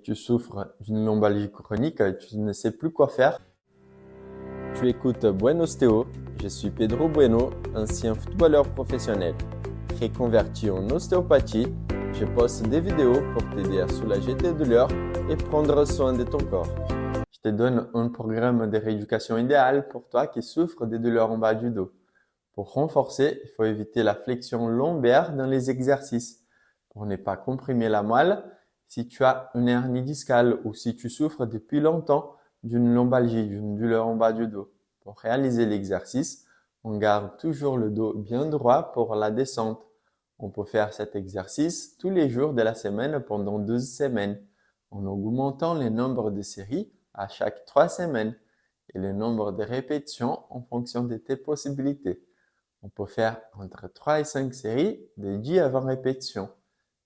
tu souffres d'une lombalgie chronique et tu ne sais plus quoi faire. Tu écoutes Bueno Ostéo, je suis Pedro Bueno, ancien footballeur professionnel. Reconverti en ostéopathie, je poste des vidéos pour t'aider à soulager tes douleurs et prendre soin de ton corps. Je te donne un programme de rééducation idéal pour toi qui souffre des douleurs en bas du dos. Pour renforcer, il faut éviter la flexion lombaire dans les exercices. Pour ne pas comprimer la moelle, si tu as une hernie discale ou si tu souffres depuis longtemps d'une lombalgie, d'une douleur en bas du dos. Pour réaliser l'exercice, on garde toujours le dos bien droit pour la descente. On peut faire cet exercice tous les jours de la semaine pendant 12 semaines, en augmentant le nombre de séries à chaque 3 semaines et le nombre de répétitions en fonction de tes possibilités. On peut faire entre 3 et 5 séries de 10 à 20 répétitions.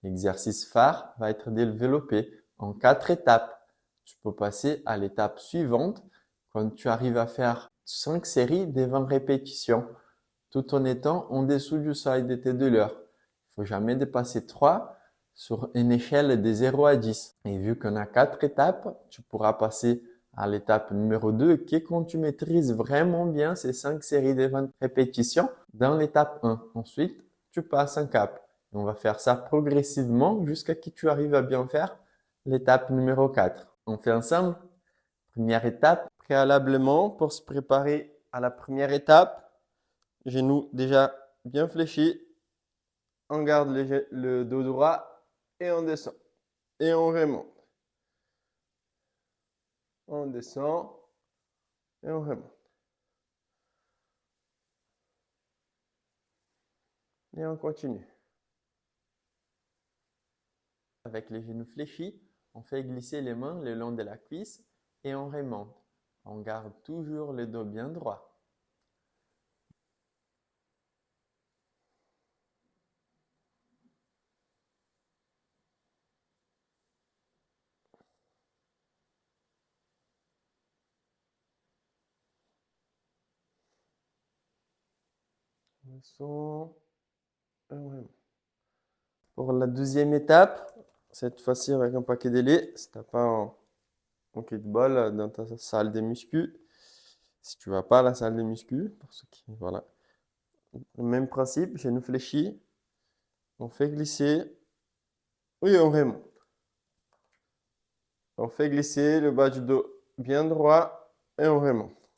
L'exercice phare va être développé en 4 étapes. Tu peux passer à l'étape suivante quand tu arrives à faire 5 séries de 20 répétitions, tout en étant en dessous du seuil de tes douleurs. Il faut jamais dépasser 3 sur une échelle de 0 à 10. Et vu qu'on a 4 étapes, tu pourras passer à l'étape numéro 2 qui est quand tu maîtrises vraiment bien ces 5 séries de 20 répétitions dans l'étape 1. Ensuite, tu passes un cap. On va faire ça progressivement jusqu'à ce que tu arrives à bien faire l'étape numéro 4. On fait ensemble. Première étape, préalablement pour se préparer à la première étape, genoux déjà bien fléchis. On garde le dos droit et on descend. Et on remonte. On descend et on remonte. Et on continue. Avec les genoux fléchis, on fait glisser les mains le long de la cuisse et on remonte. On garde toujours le dos bien droit. On descend et on remonte. Pour la deuxième étape, cette fois-ci avec un paquet de lait, si tu n'as pas un kickball dans ta salle de muscu, si tu ne vas pas à la salle de muscu, pour ceux qui, voilà. Le même principe, genoux fléchis, on fait glisser, oui, on remonte. On fait glisser le bas du dos bien droit et on remonte.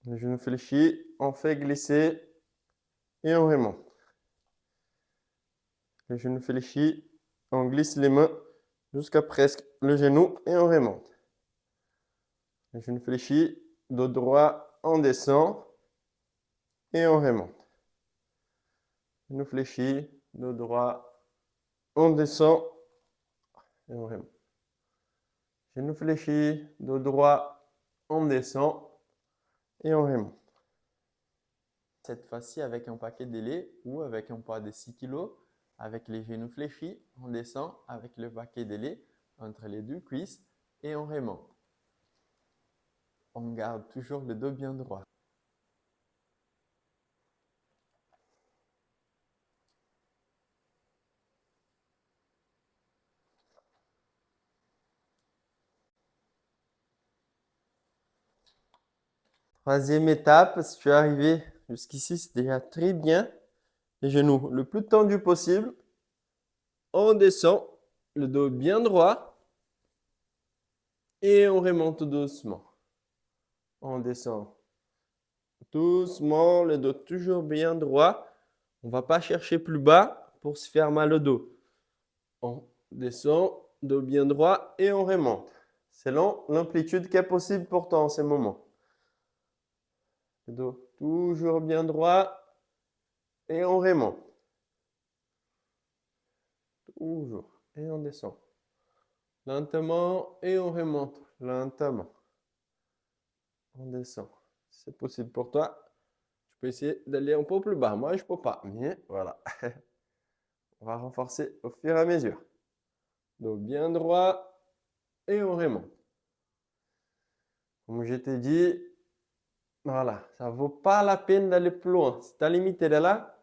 Les genoux fléchis, on fait glisser et on remonte. Les genoux fléchis, on glisse les mains jusqu'à presque le genou et on remonte. Les genoux fléchis, dos droit, on descend et on remonte. Genoux fléchis, dos droit, on descend et on remonte. Genoux fléchis, dos droit, on descend et on remonte. Cette fois-ci avec un paquet de lait ou avec un poids de 6 kg, avec les genoux fléchis, on descend avec le paquet de lait entre les deux cuisses et on remonte. On garde toujours le dos bien droit. Troisième étape, si tu es arrivé jusqu'ici, c'est déjà très bien. Les genoux le plus tendus possible. On descend, le dos bien droit. Et on remonte doucement. On descend doucement, le dos toujours bien droit. On ne va pas chercher plus bas pour se faire mal au dos. On descend, dos bien droit et on remonte. Selon l'amplitude qui est possible pour toi en ce moment. Le dos toujours bien droit et on remonte. Toujours. Et on descend. Lentement et on remonte. Lentement. On descend. C'est possible pour toi. Tu peux essayer d'aller un peu plus bas. Moi, je ne peux pas. Mais voilà. On va renforcer au fur et à mesure. Dos bien droit et on remonte. Comme je t'ai dit, voilà, ça ne vaut pas la peine d'aller plus loin. Si ta limite est là,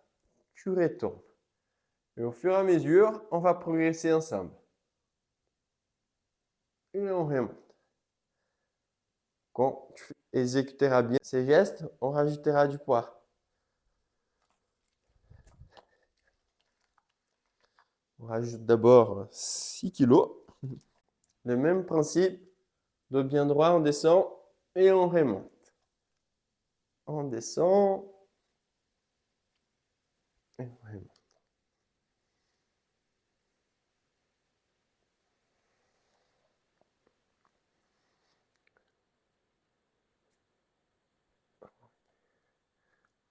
tu retournes. Et au fur et à mesure, on va progresser ensemble. et on remonte. Quand tu exécuteras bien ces gestes, on rajoutera du poids. On rajoute d'abord 6 kilos. Le même principe, dos bien droit, on descend et on remonte. On descend et on remonte.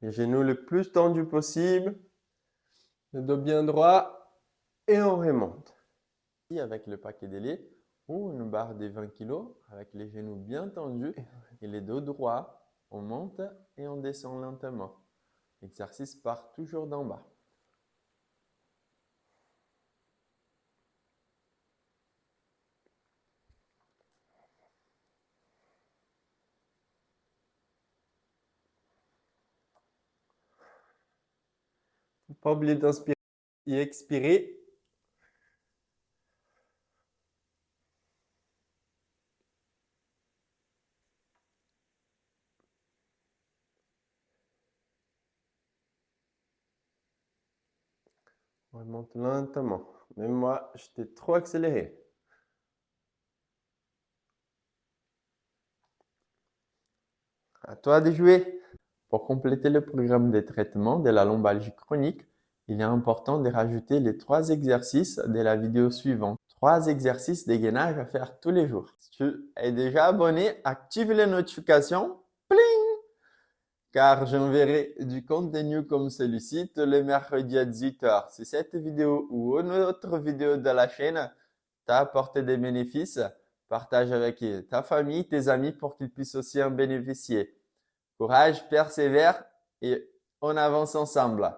Les genoux le plus tendus possible, le dos bien droit et on remonte. Ici, avec le paquet d'ailés ou une barre de 20 kg, avec les genoux bien tendus et les dos droits, on monte et on descend lentement. L'exercice part toujours d'en bas. Pas oublier d'inspirer et expirer. On remonte lentement. Même moi, j'étais trop accéléré. À toi de jouer. Pour compléter le programme de traitement de la lombalgie chronique, il est important de rajouter les 3 exercices de la vidéo suivante. 3 exercices de gainage à faire tous les jours. Si tu es déjà abonné, active les notifications. Pling! Car j'enverrai du contenu comme celui-ci tous les mercredis à 18h. Si cette vidéo ou une autre vidéo de la chaîne t'a apporté des bénéfices, partage avec ta famille, tes amis pour qu'ils puissent aussi en bénéficier. Courage, persévère et on avance ensemble.